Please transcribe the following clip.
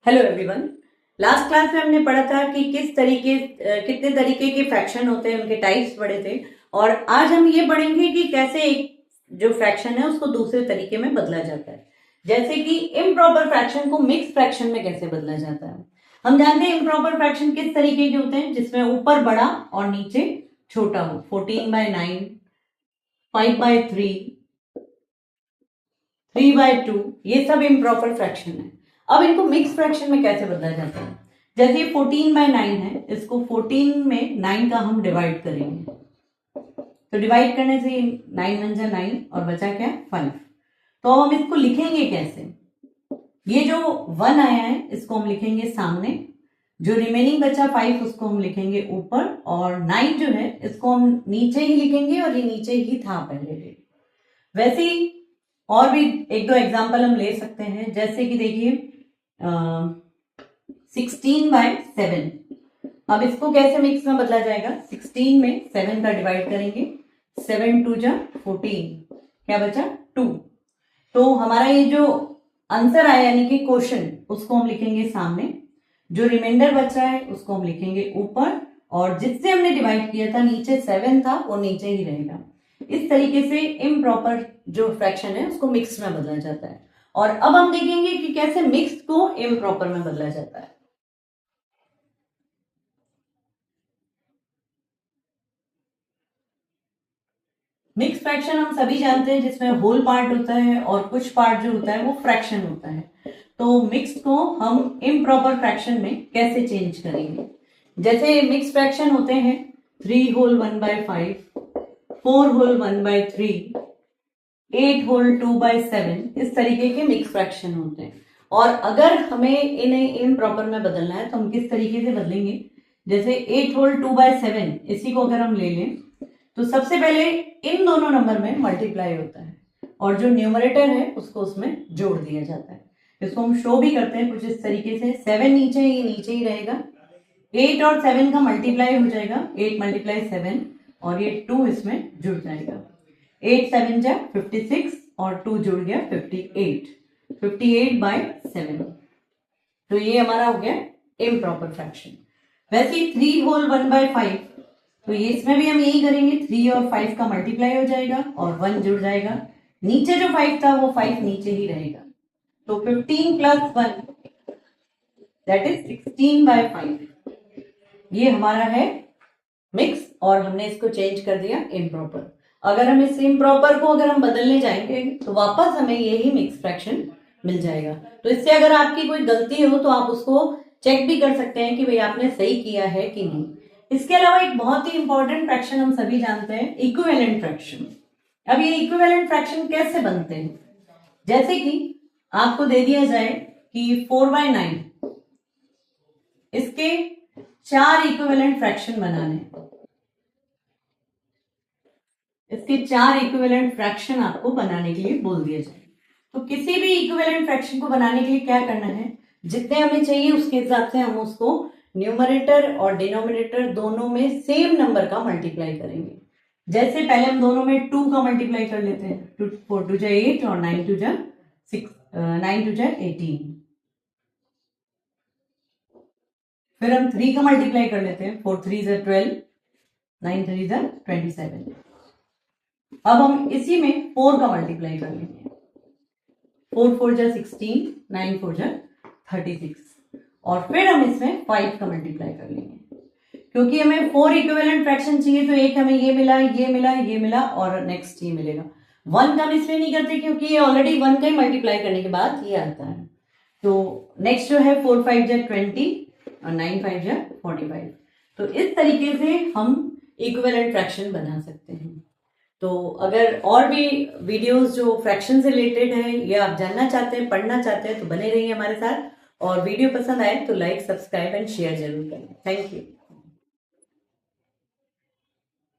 Hello everyone. Last class में हमने पढ़ा था कि कितने तरीके के फ्रैक्शन होते हैं, उनके टाइप्स पढ़े थे। और आज हम ये पढ़ेंगे कि कैसे एक जो फ्रैक्शन है उसको दूसरे तरीके में बदला जाता है। जैसे कि इम्प्रॉपर फ्रैक्शन को मिक्स फ्रैक्शन में कैसे बदला जाता है। हम जानते हैं इम्प्रॉपर फ्रैक्शन किस तरीके के होते हैं, जिसमें ऊपर बड़ा और नीचे छोटा हो। 14/9, 5/3, 3/2, ये सब इम्प्रॉपर फ्रैक्शन है। अब इनको मिक्स फ्रैक्शन में कैसे बदला जाता है। जैसे 14/9 है, इसको 14 में 9 का हम डिवाइड करेंगे, तो डिवाइड करने से 9 1 9 और बचा क्या 5। तो अब हम इसको लिखेंगे कैसे। ये जो 1 आया है इसको हम लिखेंगे सामने, जो रिमेनिंग बचा 5 उसको हम लिखेंगे ऊपर, और 9 जो है इसको हम नीचे ही लिखेंगे, और ये नीचे ही था पहले। वैसे ही और भी एक दो एग्जाम्पल हम ले सकते हैं। जैसे कि देखिए 16/7। अब इसको कैसे मिक्स में बदला जाएगा। 16 में 7 का डिवाइड करेंगे, 7 2 जा 14, क्या बचा 2। तो हमारा ये जो आंसर आया यानी कि क्वेश्चन, उसको हम लिखेंगे सामने, जो रिमाइंडर बच रहा है उसको हम लिखेंगे ऊपर, और जिससे हमने डिवाइड किया था नीचे 7 था वो नीचे ही रहेगा। इस तरीके से इम्प्रॉपर जो फ्रैक्शन है उसको मिक्स में बदला जाता है। और अब हम देखेंगे कि कैसे मिक्स को इम्प्रॉपर में बदला जाता है। मिक्स फ्रैक्शन हम सभी जानते हैं, जिसमें होल पार्ट होता है और कुछ पार्ट जो होता है वो फ्रैक्शन होता है। तो मिक्स को हम इम्प्रॉपर फ्रैक्शन में कैसे चेंज करेंगे। जैसे मिक्स फ्रैक्शन होते हैं 3 होल 1/5, 4 होल 1/3, 8 होल 2/7, इस तरीके के मिक्स फ्रैक्शन होते हैं। और अगर हमें इन्हें इम्प्रॉपर में बदलना है तो हम किस तरीके से बदलेंगे। जैसे 8 होल 2/7, इसी को अगर हम ले लें तो सबसे पहले इन दोनों नंबर में मल्टीप्लाई होता है, और जो न्यूमरेटर है उसको उसमें जोड़ दिया जाता है। इसको हम शो भी करते हैं कुछ इस तरीके से। 7 नीचे ही रहेगा, 8 और 7 का मल्टीप्लाई हो जाएगा, 8 × 7, और ये 2 इसमें जुड़ जाएगा। 8 7 जा 56 और 2 जुड़ गया 58, 58/7। तो ये हमारा हो गया इम्प्रॉपर फ्रैक्शन। वैसे ही 3 होल 1/5, तो ये इसमें भी हम यही करेंगे, 3 और 5 का मल्टीप्लाई हो जाएगा और 1 जुड़ जाएगा। नीचे जो 5 था वो 5 नीचे ही रहेगा, तो 15 + 1 दैट इज 16/5। ये हमारा है मिक्स, और हमने इसको चेंज कर दिया इम्प्रॉपर। अगर हम इस इम्प्रॉपर को अगर हम बदलने जाएंगे तो वापस हमें यही मिक्स फ्रैक्शन मिल जाएगा। तो इससे अगर आपकी कोई गलती हो तो आप उसको चेक भी कर सकते हैं कि भाई आपने सही किया है कि नहीं। इसके अलावा एक बहुत ही इंपॉर्टेंट फ्रैक्शन हम सभी जानते हैं, इक्विवेलेंट फ्रैक्शन। अब ये इक्विवेलेंट फ्रैक्शन कैसे बनते हैं। जैसे कि आपको दे दिया जाए कि 4/9, इसके 4 इक्विवेलेंट फ्रैक्शन बनाने, इसके 4 इक्विवेलेंट फ्रैक्शन आपको बनाने के लिए बोल दिया जाए। तो किसी भी इक्विवेलेंट फ्रैक्शन को बनाने के लिए क्या करना है, जितने हमें चाहिए उसके हिसाब से हम उसको न्यूमरेटर और डिनोमिनेटर दोनों में सेम नंबर का मल्टीप्लाई करेंगे। जैसे पहले हम दोनों में 2 का मल्टीप्लाई कर लेते हैं, 4 2 जा 8 और 9 2 जा 6, 9 2 जा 18। फिर हम 3 का मल्टीप्लाई कर लेते हैं, 4 3 जा 12, 9 3 जा 27। अब हम इसी में 4 का मल्टीप्लाई कर लेंगे, 4 4 जा 16, 9 4 जा 36, और फिर हम इसमें 5 का मल्टीप्लाई कर लेंगे। क्योंकि हमें 4 इक्विवेलेंट फ्रैक्शन चाहिए, तो एक हमें ये मिला, ये मिला, ये मिला, और नेक्स्ट ये मिलेगा। 1 का हम इसलिए नहीं करते क्योंकि ये ऑलरेडी 1 का ही मल्टीप्लाई करने के बाद ये आता है। तो नेक्स्ट जो है 4 5 जा 20 और 9 5 जा 45। तो इस तरीके से हम इक्विवेलेंट फ्रैक्शन बना सकते हैं। तो अगर और भी वीडियोस जो फ्रैक्शन से रिलेटेड है या आप जानना चाहते हैं, पढ़ना चाहते हैं, तो बने रहिए हमारे साथ। और वीडियो पसंद आए तो लाइक, सब्सक्राइब एंड शेयर जरूर करें। Thank you.